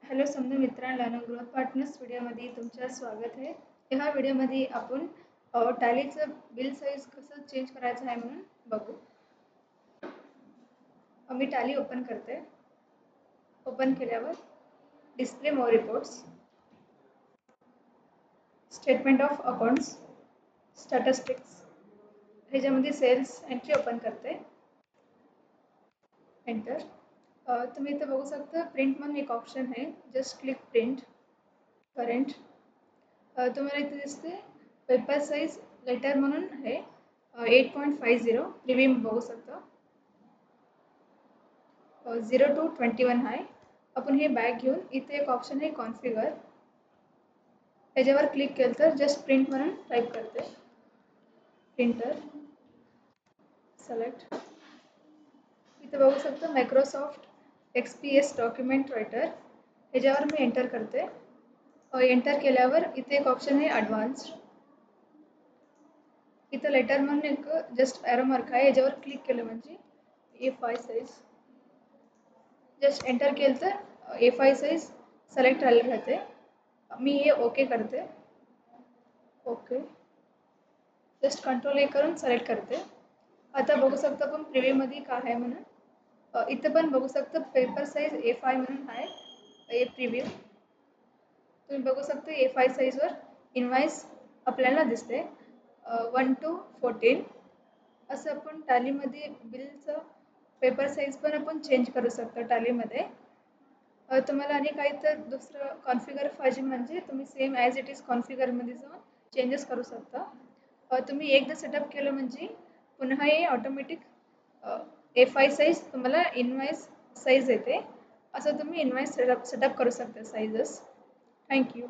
Hello समजा मित्रांनो growth partners व्हिडिओमध्ये तुमचं स्वागत आहे. ह्या व्हिडिओमध्ये आपण टॅलीचं बिल साईज कसं चेंज करायचं आहे म्हणून बघू. मी टॅली ओपन करते. ओपन केल्यावर display more reports, statement of accounts, statistics ह्याच्यामध्ये सेल्स एंट्री ओपन करते. एंटर. तुम्ही इथं बघू शकता प्रिंट म्हणून एक ऑप्शन आहे. Just click print current. तुम्हाला इथे दिसते पेपर साईज लेटर म्हणून आहे 8.50 प्रीमियम बघू शकता. 0 to 21 आहे. आपण हे बॅग घेऊन इथे एक ऑप्शन आहे कॉन्फिगर, त्याच्यावर क्लिक केलं तर जस्ट प्रिंट म्हणून टाईप करते. Printer select. इथे बघू शकता मायक्रोसॉफ्ट एक्सपीएस डॉक्युमेंट रायटर, ह्याच्यावर मी एंटर करते. एंटर केल्यावर इथे एक ऑप्शन आहे ॲडव्हान्स्ड. इथं लेटर म्हणून एक जस्ट एरो मार्क आहे, याच्यावर क्लिक केलं म्हणजे A5 साईज. जस्ट एंटर केलं तर A5 साईज सिलेक्ट राहिलं राहते. मी हे ओके करते. ओके. जस्ट कंट्रोल A करून सिलेक्ट करते. आता बघू शकता आपण प्रिव्ह्यूमध्ये काय आहे म्हणून. इथं पण बघू शकता पेपर साईज A5 म्हणून आहे. ए प्रिव्ह्यू तुम्ही बघू शकता A5 साईजवर इनवाइस आपल्याला दिसते 1 to 14. असं आपण टॅलीमध्ये बिलचं पेपर साईज पण आपण चेंज करू शकतो टॅलीमध्ये. तुम्हाला आणि काही तर दुसरं कॉन्फिगर पाहिजे म्हणजे तुम्ही सेम ॲज इट इज कॉन्फिगरमध्ये जाऊन चेंजेस करू शकता. तुम्ही एकदा सेटअप केलं म्हणजे पुन्हा हे ऑटोमॅटिक A5 साईज तुम्हाला इनवाइस साईज येते. असं तुम्ही इनवाइस सेटअप करू शकता साईजेस. थँक्यू.